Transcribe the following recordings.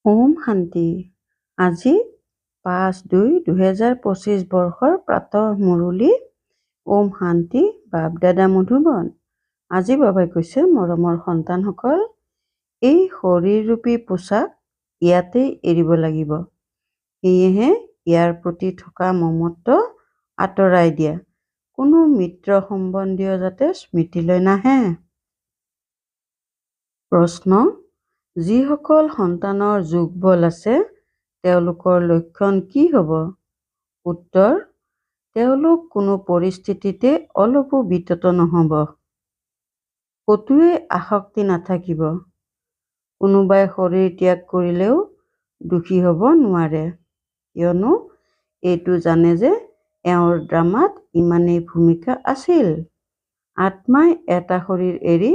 ওম শান্তি। আজি 5-2-2025 বৰ্ষৰ প্ৰাতঃ মুৰলী। ওম শান্তি। বাপ-দাদা মধুবন। আজি বাবাই কৈছে, মৰমৰ সন্তানসকল, এই শৰীৰৰূপী পোছাক ইয়াতেই এৰিব লাগিব। সেয়েহে ইয়াৰ প্ৰতি থকা মমত্ব আঁতৰাই দিয়া। কোনো মিত্ৰ সম্বন্ধীয় যাতে স্মৃতিলৈ নাহে। প্ৰশ্ন: যিসকল সন্তানৰ যোগ বল আছে তেওঁলোকৰ লক্ষণ কি হ'ব? উত্তৰ: তেওঁলোক কোনো পৰিস্থিতিতে অলপো বিতত নহ'ব। ক'তোৱে আসক্তি নাথাকিব। কোনোবাই শৰীৰ ত্যাগ কৰিলেও দুখী হ'ব নোৱাৰে, কিয়নো এইটো জানে যে এওঁৰ ড্ৰামাত ইমানেই ভূমিকা আছিল। আত্মাই এটা শৰীৰ এৰি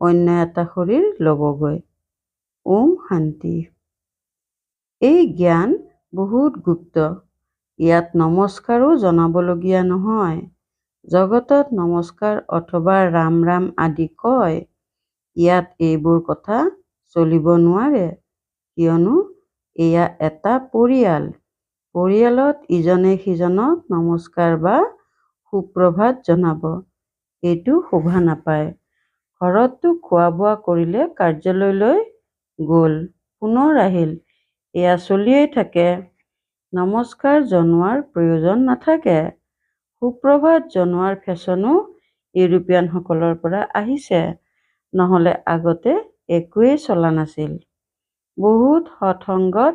অন্য এটা শৰীৰ ল'বগৈ। ওম শান্তি। এই জ্ঞান বহুত গুপ্ত। ইয়াত নমস্কাৰো জনাবলগীয়া নহয়। জগতত নমস্কাৰ অথবা ৰাম ৰাম আদি কয়। ইয়াত এইবোৰ কথা চলিব নোৱাৰে, কিয়নো এয়া এটা পৰিয়াল। পৰিয়ালত ইজনে সিজনক নমস্কাৰ বা সুপ্ৰভাত জনাব, এইটো শোভা নাপায়। ঘৰততো খোৱা-বোৱা কৰিলে কাৰ্যালয়লৈ গ'ল, পুনৰ আহিল, এয়া চলিয়েই থাকে। নমস্কাৰ জনোৱাৰ প্ৰয়োজন নাথাকে। সুপ্ৰভাত জনোৱাৰ ফেশ্বনো ইউৰোপীয়ানসকলৰ পৰা আহিছে, নহ'লে আগতে একোৱেই চলা নাছিল। বহুত সৎসংগত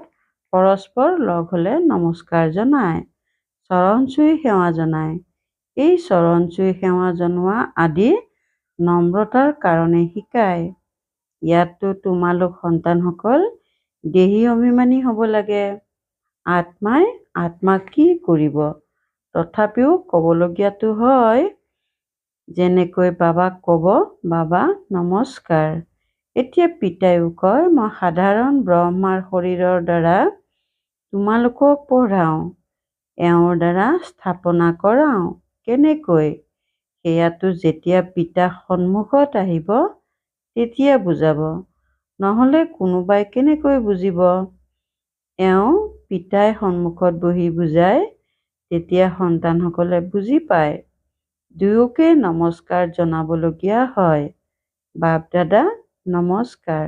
পৰস্পৰ লগ হ'লে নমস্কাৰ জনায়, চৰণ চুই সেৱা জনায়। এই চৰণ চুই সেৱা জনোৱা আদি নম্ৰতাৰ কাৰণে শিকায়। ইয়াততো তোমালোক সন্তানসকল দেহী অভিমানী হ'ব লাগে। আত্মাই আত্মাক কি কৰিব? তথাপিও ক'বলগীয়াতো হয়। যেনেকৈ বাবাক ক'ব, বাবা নমস্কাৰ। এতিয়া পিতাইও কয়, মই সাধাৰণ ব্ৰহ্মাৰ শৰীৰৰ দ্বাৰা তোমালোকক পঢ়াওঁ, এওঁৰ দ্বাৰা স্থাপনা কৰাওঁ। কেনেকৈ? সেয়াতো যেতিয়া পিতা সন্মুখত আহিব তেতিয়া বুজাব, নহ'লে কোনোবাই কেনেকৈ বুজিব? এওঁ পিতাই সন্মুখত বহি বুজায়, তেতিয়া সন্তানসকলে বুজি পায়। দুয়োকে নমস্কাৰ জনাবলগীয়া হয়। বাপ-দাদা নমস্কাৰ।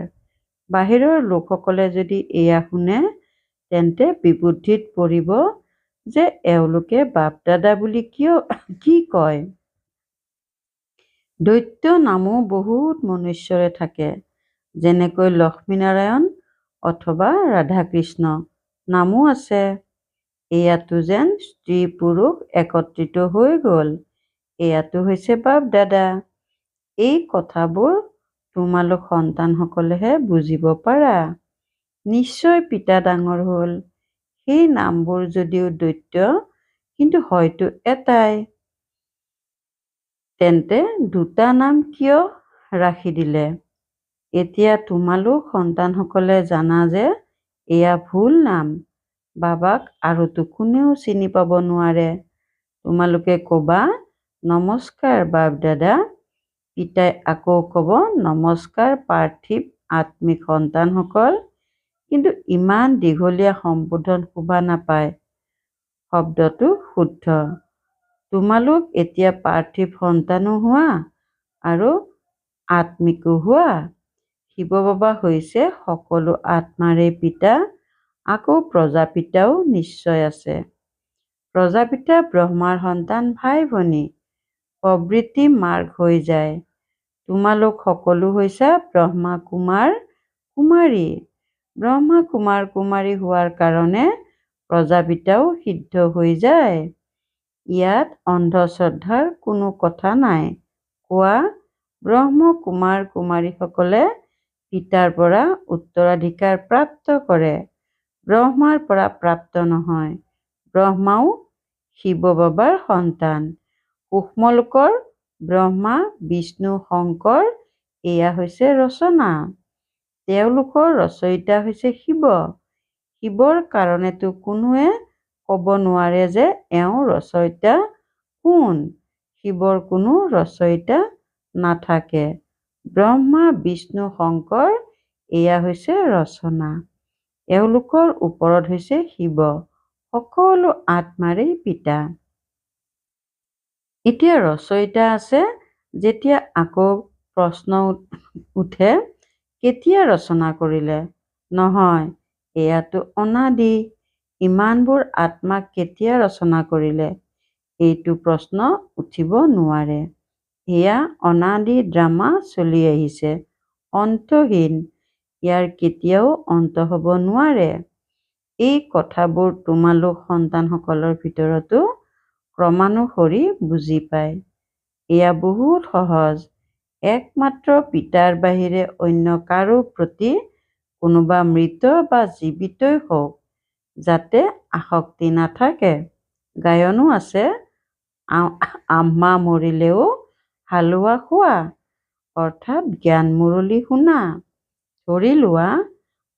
বাহিৰৰ লোকসকলে যদি এয়া শুনে তেন্তে বিবুদ্ধিত পৰিব যে এওঁলোকে বাপ-দাদা বুলি কি কয়। দৈত্য নামো বহুত মনুষ্যৰে থাকে, যেনেকৈ লক্ষ্মীনাৰায়ণ অথবা ৰাধা-কৃষ্ণ নামো আছে। এয়াতো যেন স্ত্ৰী-পুৰুষ একত্ৰিত হৈ গ'ল, এয়াতো হৈছে বাপ-দাদা। এই কথাবোৰ তোমালোক সন্তানসকলেহে বুজিব পাৰা। নিশ্চয় পিতা ডাঙৰ হ'ল। সেই নামবোৰ যদিও দৈত্য, কিন্তু হয়তো এটাই। তেন্তে দুটা নাম কিয় ৰাখি দিলে? এতিয়া তোমালোক সন্তানসকলে জানা যে এয়া ভুল নাম। বাবাক আৰুতো কোনেও চিনি পাব নোৱাৰে। তোমালোকে ক'বা, নমস্কাৰ বাপ-দাদা। পিতাই আকৌ ক'ব, নমস্কাৰ পাৰ্থিৱ আত্মিক সন্তানসকল। কিন্তু ইমান দীঘলীয়া সম্বোধন শোভা নাপায়। শব্দটো শুদ্ধ। তোমালোক এতিয়া পাৰ্থিৱ সন্তানো হোৱা আৰু আত্মিকো হোৱা। শিৱ বাবা হৈছে সকলো আত্মাৰে পিতা। আকৌ প্ৰজাপিতাও নিশ্চয় আছে। প্ৰজাপিতা ব্ৰহ্মাৰ সন্তান ভাই-ভনী। প্ৰবৃত্তি মাৰ্গ হৈ যায়। তোমালোক সকলো হৈছা ব্ৰহ্মা কুমাৰ কুমাৰী। ব্ৰহ্মা কুমাৰ কুমাৰী হোৱাৰ কাৰণে প্ৰজাপিতাও সিদ্ধ হৈ যায়। ইয়াত অন্ধশ্ৰদ্ধাৰ কোনো কথা নাই। কোৱা, ব্ৰহ্ম কুমাৰ কুমাৰীসকলে পিতাৰ পৰা উত্তৰাধিকাৰ প্ৰাপ্ত কৰে, ব্ৰহ্মাৰ পৰা প্ৰাপ্ত নহয়। ব্ৰহ্মাও শিৱ বাবাৰ সন্তান। সূক্ষ্মলোকৰ ব্ৰহ্মা বিষ্ণু শংকৰ এয়া হৈছে ৰচনা। তেওঁলোকৰ ৰচয়িতা হৈছে শিৱ। শিৱৰ কাৰণেতো কোনোৱে ক'ব নোৱাৰে যে এওঁ ৰচয়িতা কোন। শিৱৰ কোনো ৰচয়িতা নাথাকে। ব্ৰহ্মা বিষ্ণু শংকৰ এয়া হৈছে ৰচনা। এওঁলোকৰ ওপৰত হৈছে শিৱ, সকলো আত্মাৰেই পিতা। এতিয়া ৰচয়িতা আছে, যেতিয়া আকৌ প্ৰশ্ন উঠে, কেতিয়া ৰচনা কৰিলে? নহয়, এয়াতো অনাদি। ইমানবোৰ আত্মাক কেতিয়া ৰচনা কৰিলে? এইটো প্ৰশ্ন উঠিব নোৱাৰে। এয়া অনাদি ড্ৰামা চলি আহিছে, অন্তহীন। ইয়াৰ কেতিয়াও অন্ত হ'ব নোৱাৰে। এই কথাবোৰ তোমালোক সন্তানসকলৰ ভিতৰতো ক্ৰমানুসৰি বুজি পায়। এয়া বহুত সহজ। একমাত্ৰ পিতাৰ বাহিৰে অন্য কাৰো প্ৰতি কোনোবা মৃত বা জীৱিতই হওক, যাতে আসক্তি নাথাকে। গায়নো আছে, আম্মা মৰিলেও হালোৱা খোৱা, অৰ্থাৎ জ্ঞান মুৰলি শুনা। ধৰি লোৱা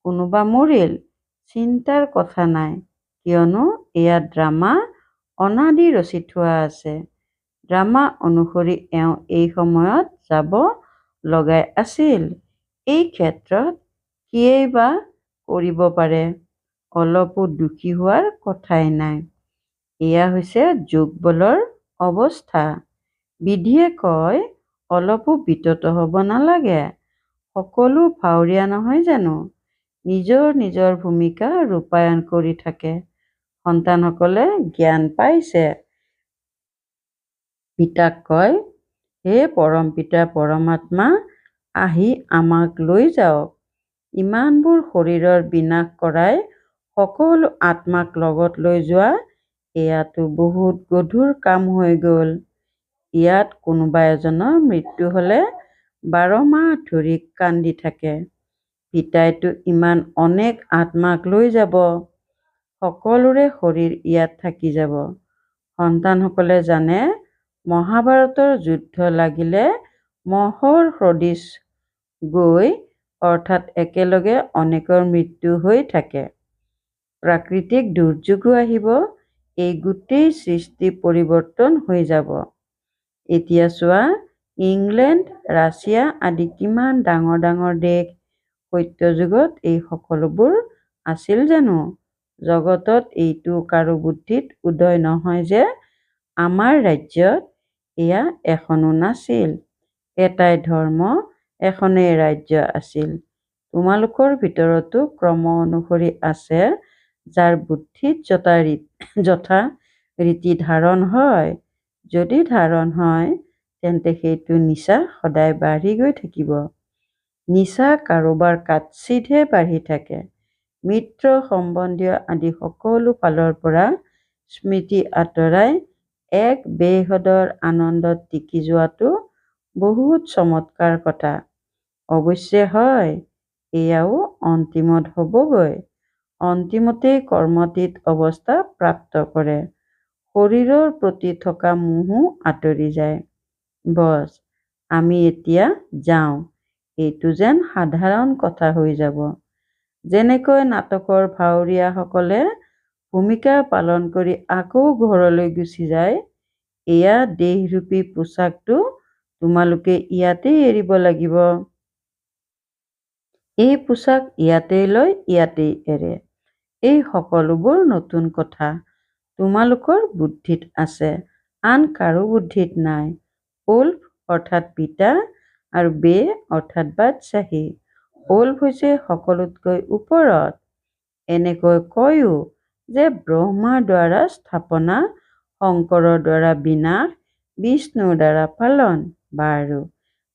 কোনোবা মৰিল, চিন্তাৰ কথা নাই, কিয়নো এয়া ড্ৰামা অনাদি ৰচি থোৱা আছে। ড্ৰামা অনুসৰি এওঁ এই সময়ত যাব লগাই আছিল। এই ক্ষেত্ৰত কিয়েই বা কৰিব পাৰে? অলপো দুখী হোৱাৰ কথাই নাই। এয়া হৈছে যোগবলৰ অৱস্থা। বিধিয়ে কয়, অলপো বিতত হ'ব নালাগে। সকলো ভাৱৰীয়া নহয় জানো? নিজৰ নিজৰ ভূমিকা ৰূপায়ণ কৰি থাকে। সন্তানসকলে জ্ঞান পাইছে। পিতাক কয়, হে পৰম পিতা পৰমাত্মা, আহি আমাক লৈ যাওক। ইমানবোৰ শৰীৰৰ বিনাশ কৰাই সকলো আত্মাক লগত লৈ যোৱা, এয়াতো বহুত গধুৰ কাম হৈ গ'ল। ইয়াত কোনোবা এজনৰ মৃত্যু হ'লে 12 মাহ ধৰি কান্দি থাকে। পিতাইতো ইমান অনেক আত্মাক লৈ যাব। সকলোৰে শৰীৰ ইয়াত থাকি যাব। সন্তানসকলে জানে, মহাভাৰতৰ যুদ্ধ লাগিলে মহৰ সদৃশ গৈ, অৰ্থাৎ একেলগে অনেকৰ মৃত্যু হৈ থাকে। প্ৰাকৃতিক দুৰ্যোগো আহিব, এই গোটেই সৃষ্টি পৰিৱৰ্তন হৈ যাব। এতিয়া চোৱা, ইংলেণ্ড, ৰাছিয়া আদি কিমান ডাঙৰ ডাঙৰ দেশ। সত্যযুগত এই সকলোবোৰ আছিল জানো? জগতত এইটো কাৰো বুদ্ধিত উদয় নহয় যে আমাৰ ৰাজ্যত এয়া এখনো নাছিল। এটাই ধৰ্ম, এখনেই ৰাজ্য আছিল। তোমালোকৰ ভিতৰতো ক্ৰম অনুসৰি আছে, যাৰ বুদ্ধিত যথা ৰীতি ধাৰণ হয়। যদি ধাৰণ হয়, তেন্তে সেইটো নিচা সদায় বাঢ়ি গৈ থাকিব। নিচা কাৰোবাৰ কাৎচিতহে বাঢ়ি থাকে। মিত্ৰ সম্বন্ধীয় আদি সকলো ফালৰ পৰা স্মৃতি আঁতৰাই এক বেহদৰ আনন্দত টিকি যোৱাটো বহুত চমৎকাৰ কথা। অৱশ্যে হয়, এয়াও অন্তিমত হ'বগৈ। অন্তিমতেই কৰ্মতীত অৱস্থা প্ৰাপ্ত কৰে। শৰীৰৰ প্ৰতি থকা মোহো আঁতৰি যায়। বছ, আমি এতিয়া যাওঁ। এইটো যেন সাধাৰণ কথা হৈ যাব। যেনেকৈ নাটকৰ ভাৱৰীয়াসকলে ভূমিকা পালন কৰি আকৌ ঘৰলৈ গুচি যায়, এয়া দেহৰূপী পোছাকটো তোমালোকে ইয়াতেই এৰিব লাগিব। এই পোছাক ইয়াতেই লয়, ইয়াতেই এৰে। এই সকলোবোৰ নতুন কথা। তোমালোকৰ বুদ্ধিত আছে, আন কাৰো বুদ্ধিত নাই। উল্ফ অৰ্থাৎ পিতা আৰু বে অৰ্থাৎ বাদশ্বাহী। উল্ফ হৈছে সকলোতকৈ ওপৰত। এনেকৈ কয়ও যে ব্ৰহ্মাৰ দ্বাৰা স্থাপনা, শংকৰৰ দ্বাৰা বিনাশ, বিষ্ণুৰ দ্বাৰা পালন। বাৰু,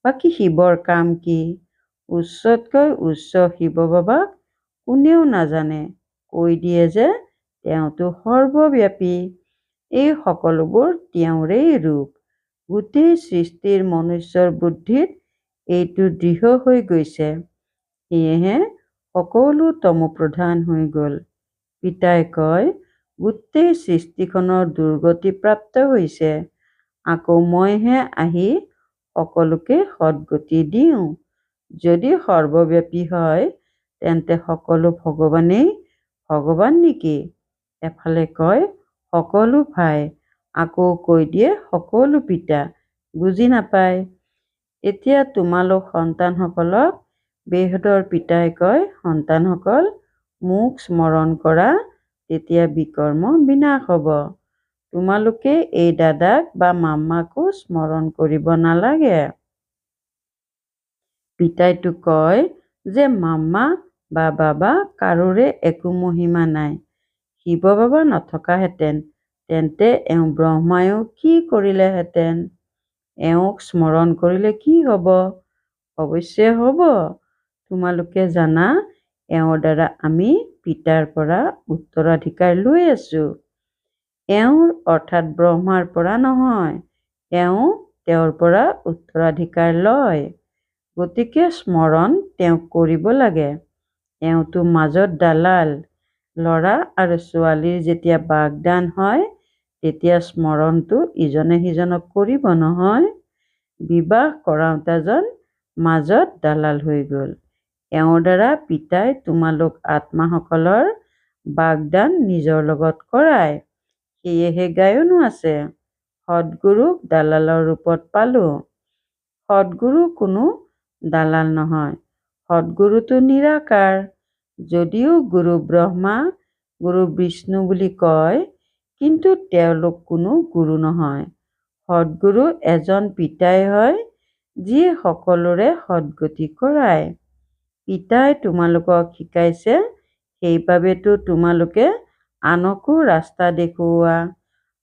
বাকী শিৱৰ কাম কি? উচ্চতকৈ উচ্চ শিৱ বাবাক কোনেও নাজানে। কৈ দিয়ে যে তেওঁতো সৰ্বব্যাপী। এই সকলোবোৰ তেওঁৰেই ৰূপ। গোটেই সৃষ্টিৰ মনুষ্যৰ বুদ্ধিত এইটো দৃঢ় হৈ গৈছে। সেয়েহে সকলো তমোপ্ৰধান হৈ গ'ল। পিতাই কয়, গোটেই সৃষ্টিখনৰ দুৰ্গতি প্ৰাপ্ত হৈছে। আকৌ মইহে আহি সকলোকে সদ্গতি দিওঁ। যদি সৰ্বব্যাপী হয়, তেন্তে সকলো ভগৱানেই ভগৱান নেকি? এফালে কয় সকলো ভাই, আকৌ কৈ দিয়ে সকলো পিতা। বুজি নাপায়। এতিয়া তোমালোক সন্তানসকলক বেহদৰ পিতাই কয়, সন্তানসকল, মোক স্মৰণ কৰা, তেতিয়া বিকৰ্ম বিনাশ হ'ব। তোমালোকে এই দাদাক বা মাম্মাকো স্মৰণ কৰিব নালাগে। পিতাইতো কয় যে মাম্মা বা বাবা কাৰোৰে একো মহিমা নাই। শিৱ বাবা নথকাহেঁতেন তেন্তে এওঁ ব্ৰহ্মায়ো কি কৰিলেহেঁতেন? এওঁক স্মৰণ কৰিলে কি হ'ব? অৱশ্যে হ'ব। তোমালোকে জানা, এওঁৰ দ্বাৰা আমি পিতাৰ পৰা উত্তৰাধিকাৰ লৈ আছোঁ। এওঁৰ অৰ্থাৎ ব্ৰহ্মাৰ পৰা নহয়, এওঁ তেওঁৰ পৰা উত্তৰাধিকাৰ লয়। গতিকে স্মৰণ তেওঁক কৰিব লাগে। এওঁতো মাজত দালাল। ল'ৰা আৰু ছোৱালীৰ যেতিয়া বাগদান হয় তেতিয়া স্মৰণটো ইজনে সিজনক কৰিব নহয়। বিবাহ কৰাওঁতাজন মাজত দালাল হৈ গ'ল। এওঁৰ দ্বাৰা পিতাই তোমালোক আত্মাসকলৰ বাগদান নিজৰ লগত কৰায়। সেয়েহে গায়নো আছে, সৎগুৰুক দালালৰ ৰূপত পালোঁ। সৎগুৰু কোনো দালাল নহয়। সৎগুৰুটো নিৰাকাৰ। যদিও গুৰু ব্ৰহ্মা, গুৰু বিষ্ণু বুলি কয়, কিন্তু তেওঁলোক কোনো গুৰু নহয়। সৎগুৰু এজন পিতাই হয়, যিয়ে সকলোৰে সৎগতি কৰায়। পিতাই তোমালোকক শিকাইছে, সেইবাবেতো তোমালোকে আনকো ৰাস্তা দেখুওৱা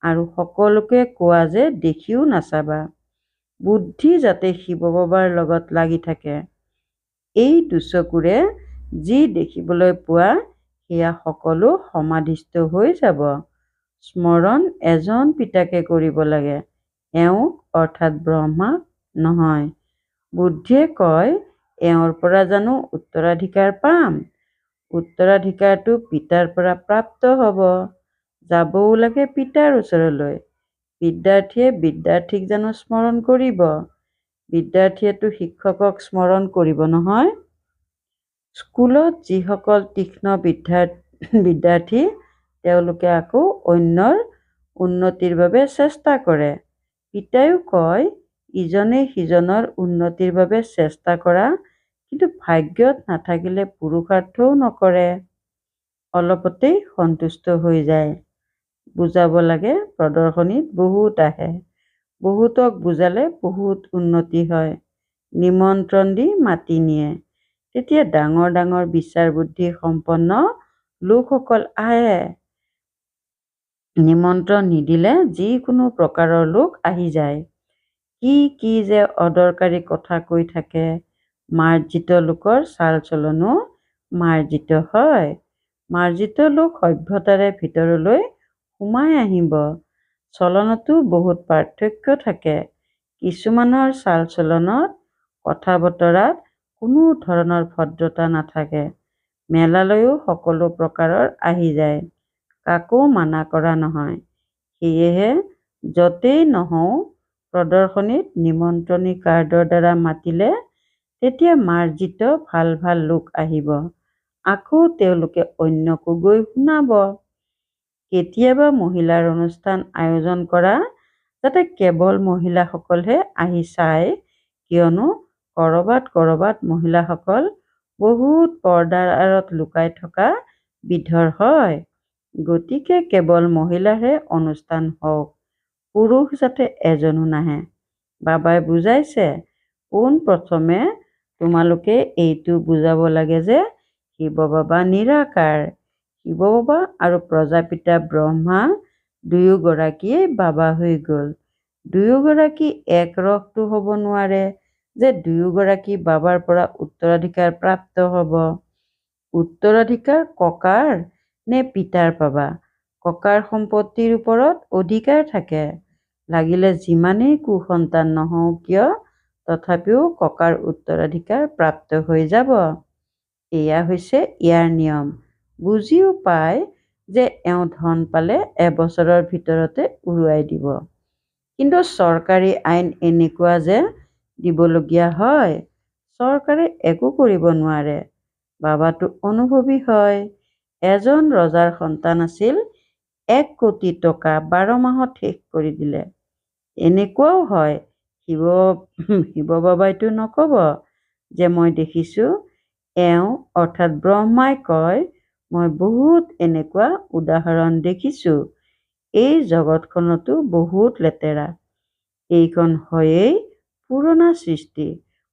আৰু সকলোকে কোৱা যে দেখিও নাচাবা। বুদ্ধি যাতে শিৱ বাবাৰ লগত লাগি থাকে। এই দুচকুৰে যি দেখিবলৈ পোৱা সেয়া সকলো সমাধিস্থ হৈ যাব। স্মৰণ এজন পিতাকে কৰিব লাগে, এওঁক অৰ্থাৎ ব্ৰহ্মাক নহয়। বুদ্ধিয়ে কয়, এওঁৰ পৰা জানো উত্তৰাধিকাৰ পাম? উত্তৰাধিকাৰটো পিতাৰ পৰা প্ৰাপ্ত হ'ব। যাবও লাগে পিতাৰ ওচৰলৈ। বিদ্যাৰ্থীয়ে বিদ্যাৰ্থীক জানো স্মৰণ কৰিব? বিদ্যাৰ্থীয়েতো শিক্ষকক স্মৰণ কৰিব নহয়। স্কুলত যিসকল তীক্ষ্ণ বিদ্যাৰ্থী, তেওঁলোকে আকৌ অন্যৰ উন্নতিৰ বাবে চেষ্টা কৰে। পিতাইও কয়, ইজনে সিজনৰ উন্নতিৰ বাবে চেষ্টা কৰা, কিন্তু ভাগ্যত নাথাকিলে পুৰুষাৰ্থও নকৰে। অলপতেই সন্তুষ্ট হৈ যায়। বুজাব লাগে, প্ৰদৰ্শনীত বহুত আহে। বহুতক বুজালে বহুত উন্নতি হয়। নিমন্ত্ৰণ দি মাতি নিয়ে। তেতিয়া ডাঙৰ ডাঙৰ বিচাৰ বুদ্ধি সম্পন্ন লোকসকল আহে। নিমন্ত্ৰণ নিদিলে যিকোনো প্ৰকাৰৰ লোক আহি যায়। কি কি যে অদৰকাৰী কথা কৈ থাকে। মাৰ্জিত লোকৰ চাল চলনো মাৰ্জিত হয়। মাৰ্জিত লোক সভ্যতাৰে ভিতৰলৈ সোমাই আহিব। চলনতো বহুত পাৰ্থক্য থাকে। কিছুমানৰ চাল চলনত, কথা বতৰাত কোনো ধৰণৰ ভদ্ৰতা নাথাকে। মেলালৈও সকলো প্ৰকাৰৰ আহি যায়। কাকো মানা কৰা নহয়। সেয়েহে য'তেই নহওঁ প্ৰদৰ্শনীত নিমন্ত্ৰণী কাৰ্ডৰ দ্বাৰা মাতিলে তেতিয়া মাৰ্জিত ভাল ভাল লোক আহিব। আকৌ তেওঁলোকে অন্যকো গৈ শুনাব। কেতিয়াবা মহিলাৰ অনুষ্ঠান আয়োজন কৰা, যাতে কেৱল মহিলাসকলহে আহি চায়, কিয়নো কৰবাত মহিলাসকল বহুত পৰ্দাৰ আঁৰত লুকাই থকা বিধৰ হয়। গতিকে কেৱল মহিলাৰহে অনুষ্ঠান হওক, পুৰুষ যাতে এজনো নাহে। বাবাই বুজাইছে, পোনপ্ৰথমে তোমালোকে এইটো বুজাব লাগে যে শিৱ বাবা নিৰাকাৰ। শিৱ বাবা আৰু প্ৰজাপিতা ব্ৰহ্মা দুয়োগৰাকীয়েই বাবা হৈ গ'ল। দুয়োগৰাকী এক ৰসটো হ'ব নোৱাৰে যে দুয়োগৰাকী বাবাৰ পৰা উত্তৰাধিকাৰ প্ৰাপ্ত হ'ব। উত্তৰাধিকাৰ ককাৰ নে পিতাৰ পাবা? ককাৰ সম্পত্তিৰ ওপৰত অধিকাৰ থাকে। লাগিলে যিমানেই কুসন্তান নহওঁ কিয়, তথাপিও ককাৰ উত্তৰাধিকাৰ প্ৰাপ্ত হৈ যাব। এয়া হৈছে ইয়াৰ নিয়ম। বুজিও পায় যে এওঁ ধন পালে এবছৰৰ ভিতৰতে উৰুৱাই দিব। কিন্তু চৰকাৰী আইন এনেকুৱা যে দিবলগীয়া হয়। চৰকাৰে একো কৰিব নোৱাৰে। বাবাটো অনুভৱী হয়। এজন ৰজাৰ সন্তান আছিল, 1 কোটি টকা 12 মাহত শেষ কৰি দিলে। এনেকুৱাও হয়। শিৱ বাবাইতো নক'ব যে মই দেখিছোঁ। এওঁ অৰ্থাৎ ব্ৰহ্মাই কয়, মই বহুত এনেকুৱা উদাহৰণ দেখিছোঁ। এই জগতখনতো বহুত লেতেৰা। এইখন হয়েই পুৰণা সৃষ্টি,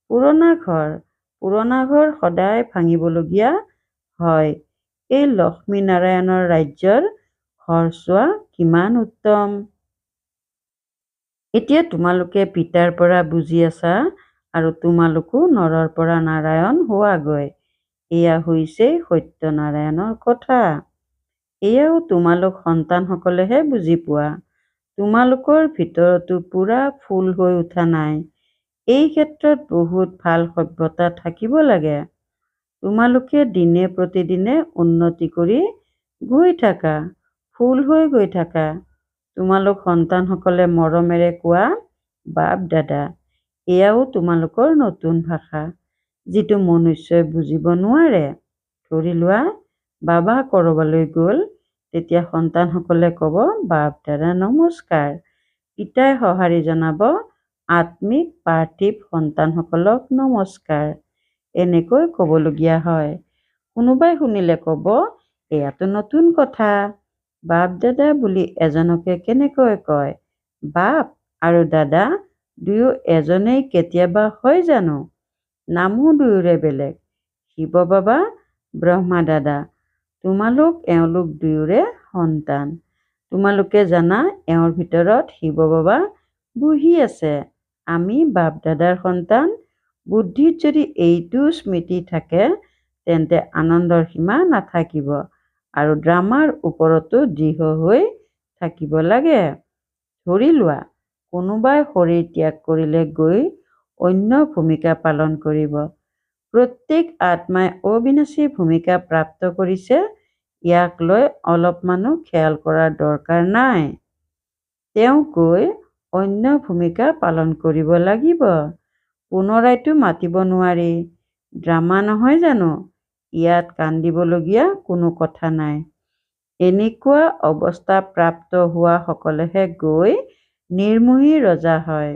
পুৰণা ঘৰ সদায় ভাঙিবলগীয়া হয়। এই লক্ষ্মীনাৰায়ণৰ ৰাজ্যৰ ঘৰ চোৱা কিমান উত্তম। এতিয়া তোমালোকে পিতাৰ পৰা বুজি আছা আৰু তোমালোকো নৰৰ পৰা নাৰায়ণ হোৱাগৈ। এয়া হৈছে সত্যনাৰায়ণৰ কথা। এয়াও তোমালোক সন্তানসকলেহে বুজি পোৱা। তোমালোকৰ ভিতৰতো পূৰা ফুল হৈ উঠা নাই। এই ক্ষেত্ৰত বহুত ভাল সভ্যতা থাকিব লাগে। তোমালোকে দিনে প্ৰতিদিনে উন্নতি কৰি গৈ থাকা, ফুল হৈ গৈ থাকা। তোমালোক সন্তানসকলে মৰমেৰে কোৱা বাপ দাদা। এয়াও তোমালোকৰ নতুন ভাষা, যিটো মনুষ্যই বুজিব নোৱাৰে। ধৰি লোৱা বাবা ক'ৰবালৈ গ'ল, তেতিয়া সন্তানসকলে ক'ব বাপ দাদা নমস্কাৰ। পিতাই সঁহাৰি জনাব আত্মিক পাৰ্থিৱ সন্তানসকলক নমস্কাৰ। এনেকৈ ক'বলগীয়া হয়। কোনোবাই শুনিলে ক'ব এয়াতো নতুন কথা। বাপ দাদা বুলি এজনকে কেনেকৈ কয়? বাপ আৰু দাদা দুয়ো এজনেই কেতিয়াবা হয় জানো? নামো দুয়োৰে বেলেগ। শিৱ বাবা, ব্ৰহ্মা দাদা। তোমালোক এওঁলোক দুয়োৰে সন্তান। তোমালোকে জানা এওঁৰ ভিতৰত শিৱ বাবা বহি আছে। আমি বাপ দাদাৰ সন্তান। বুদ্ধিত যদি এইটো স্মৃতি থাকে, তেন্তে আনন্দৰ সীমা নাথাকিব আৰু ড্ৰামাৰ ওপৰতো দৃঢ় হৈ থাকিব লাগে। ধৰি লোৱা কোনোবাই শৰীৰ ত্যাগ কৰিলে গৈ অন্য ভূমিকা পালন কৰিব। প্ৰত্যেক আত্মাই অবিনাশী ভূমিকা প্ৰাপ্ত কৰিছে। ইয়াক লৈ অলপমানো খেয়াল কৰাৰ দৰকাৰ নাই। তেওঁ গৈ অন্য ভূমিকা পালন কৰিব লাগিব। পুনৰায়তো মাতিব নোৱাৰি। ড্ৰামা নহয় জানো? ইয়াত কান্দিবলগীয়া কোনো কথা নাই। এনেকুৱা অৱস্থা প্ৰাপ্ত হোৱা সকলেহে গৈ নিৰ্মোহী ৰজা হয়।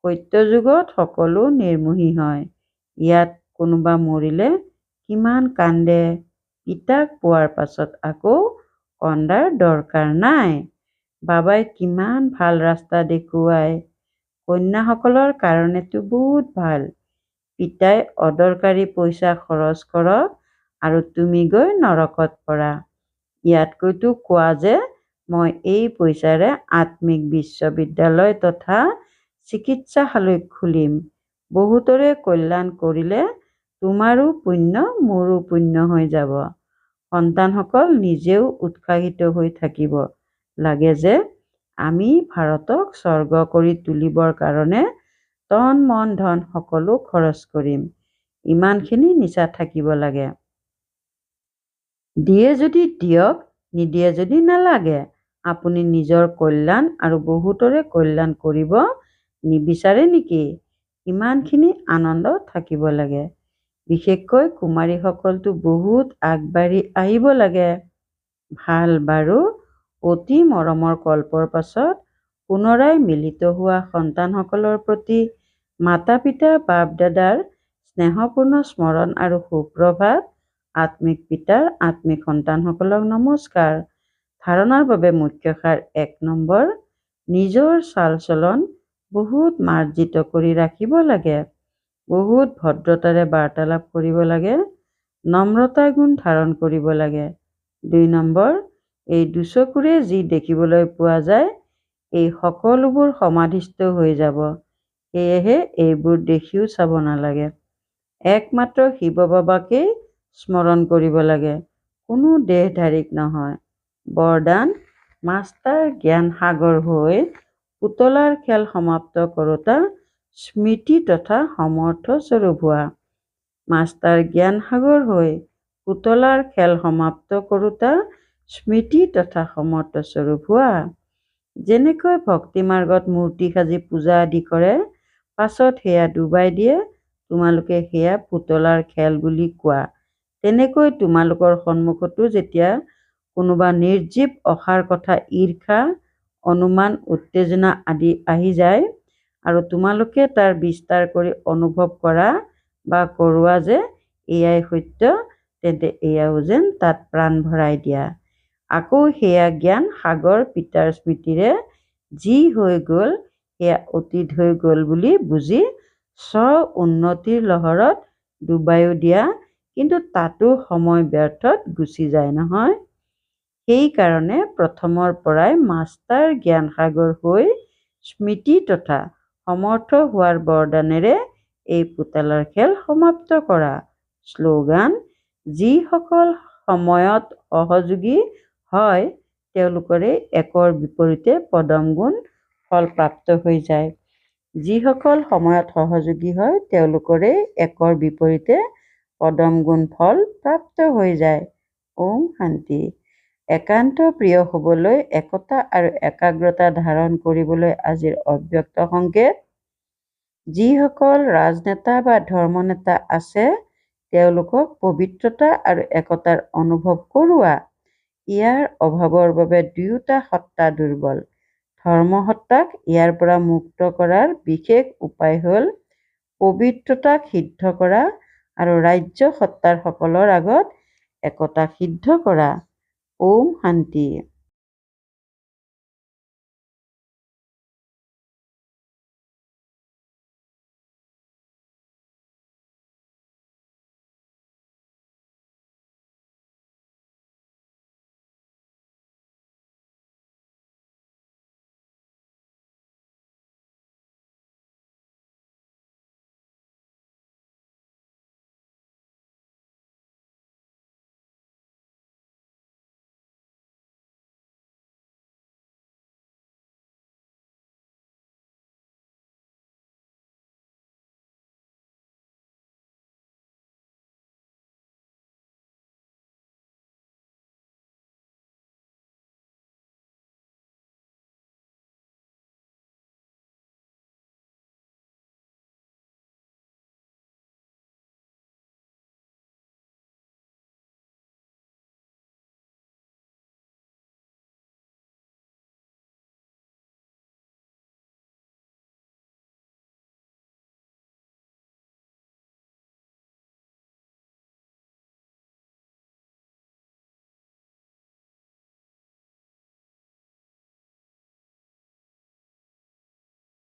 সত্যযুগত সকলো নিৰ্মোহী হয়। ইয়াত কোনোবা মৰিলে কিমান কান্দে। পিতাক পোৱাৰ পাছত আকৌ কন্দাৰ দৰকাৰ নাই। বাবাই কিমান ভাল ৰাস্তা দেখুৱায়। কন্যাসকলৰ কাৰণেতো বহুত ভাল। পিতাই অদৰকাৰী পইচা খৰচ কৰক আৰু তুমি গৈ নৰকত পৰা। ইয়াতকৈতো কোৱা যে মই এই পইচাৰে আত্মিক বিশ্ববিদ্যালয় তথা চিকিৎসালয় খুলিম। বহুতৰে কল্যাণ কৰিলে তোমাৰো পুণ্য মোৰো পুণ্য হৈ যাব। সন্তানসকল নিজেও উৎসাহিত হৈ থাকিব লাগে যে আমি ভাৰতক স্বৰ্গ কৰি তুলিবৰ কাৰণে তন মন ধন সকলো খৰচ কৰিম। ইমানখিনি নিচা থাকিব লাগে। দিয়ে যদি দিয়ক, নিদিয়ে যদি নালাগে। আপুনি নিজৰ কল্যাণ আৰু বহুতৰে কল্যাণ কৰিব নিবিচাৰে নেকি? ইমানখিনি আনন্দ থাকিব লাগে। বিশেষকৈ কুমাৰীসকলতো বহুত আগবাঢ়ি আহিব লাগে। ভাল বাৰু, অতি মৰমৰ কল্পৰ পাছত পুনৰাই মিলিত হোৱা সন্তানসকলৰ প্ৰতি মাতা পিতা বাপ দাদাৰ স্নেহপূৰ্ণ স্মৰণ আৰু সুপ্ৰভাত। আত্মিক পিতাৰ আত্মিক সন্তানসকলক নমস্কাৰ। ধাৰণাৰ বাবে মুখ্য সাৰ ১ নম্বৰ, নিজৰ চাল চলন বহুত মাৰ্জিত কৰি ৰাখিব লাগে। বহুত ভদ্ৰতাৰে বাৰ্তালাপ কৰিব লাগে। নম্ৰতা গুণ ধাৰণ কৰিব লাগে। ২ নম্বৰ, এই দুচকুৰে যি দেখিবলৈ পোৱা যায়, এই সকলোবোৰ সমাধিস্থ হৈ যাব। সেয়েহে এইবোৰ দেখিও চাব নালাগে। একমাত্ৰ শিৱ বাবাকেই স্মৰণ কৰিব লাগে, কোনো দেহধাৰীক নহয়। বৰদান, মাষ্টাৰ জ্ঞান সাগৰ হৈ পুতলাৰ খেল সমাপ্ত কৰোঁতা স্মৃতি তথা সমৰ্থ স্বৰূপ হোৱা। মাষ্টাৰ জ্ঞান সাগৰ হৈ পুতলাৰ খেল সমাপ্ত কৰোঁতা স্মৃতি তথা সমৰ্থ স্বৰূপ হোৱা। যেনেকৈ ভক্তি মাৰ্গত মূৰ্তি সাজি পূজা আদি কৰে, পাছত সেয়া ডুবাই দিয়ে, তোমালোকে সেয়া পুতলাৰ খেল বুলি কোৱা। তেনেকৈ তোমালোকৰ সন্মুখতো যেতিয়া কোনোবা নিৰ্জীৱ অসাৰ কথা ঈৰ্ষা, অনুমান, উত্তেজনা আদি আহি যায় আৰু তোমালোকে তাৰ বিস্তাৰ কৰি অনুভৱ কৰা বা কৰোৱা যে এয়াই সত্য, তেন্তে এয়াও যেন তাত প্ৰাণ ভৰাই দিয়া। আকৌ সেয়া জ্ঞান সাগৰ পিতাৰ স্মৃতিৰে যি হৈ গ'ল সেয়া অতীত হৈ গ'ল বুলি বুজি উন্নতিৰ লহৰত ডুবাইও দিয়া, কিন্তু তাতো সময় ব্যৰ্থত গুচি যায় নহয়। সেইকাৰণে প্ৰথমৰ পৰাই মাষ্টাৰ জ্ঞানসাগৰ হৈ স্মৃতি তথা সমৰ্থ হোৱাৰ বৰদানেৰে এই পুতলাৰ খেল সমাপ্ত কৰা। শ্লোগান: যিসকল সময়ত সহযোগী হয় তেওঁলোকৰে একৰ বিপৰীতে পদম গুণ ফল প্ৰাপ্ত হৈ যায়। যিসকল সময়ত সহযোগী হয় তেওঁলোকৰে একৰ বিপৰীতে পদম গুণ ফল প্ৰাপ্ত হৈ যায়। ওম শান্তি। একান্ত প্ৰিয় হ'বলৈ একতা আৰু একাগ্ৰতা ধাৰণ কৰিবলৈ আজিৰ অব্যক্ত সংকেত: যিসকল ৰাজনেতা বা ধৰ্মনেতা আছে তেওঁলোকক পবিত্ৰতা আৰু একতাৰ অনুভৱ কৰোৱা। ইয়াৰ অভাৱৰ বাবে দুয়োটা সত্তা দুৰ্বল। ধৰ্মসত্তাক ইয়াৰ পৰা মুক্ত কৰাৰ বিশেষ উপায় হ'ল পবিত্ৰতাক সিদ্ধ কৰা আৰু ৰাজ্য সত্তাৰ সকলৰ আগত একতাক সিদ্ধ কৰা। ওম শান্তি।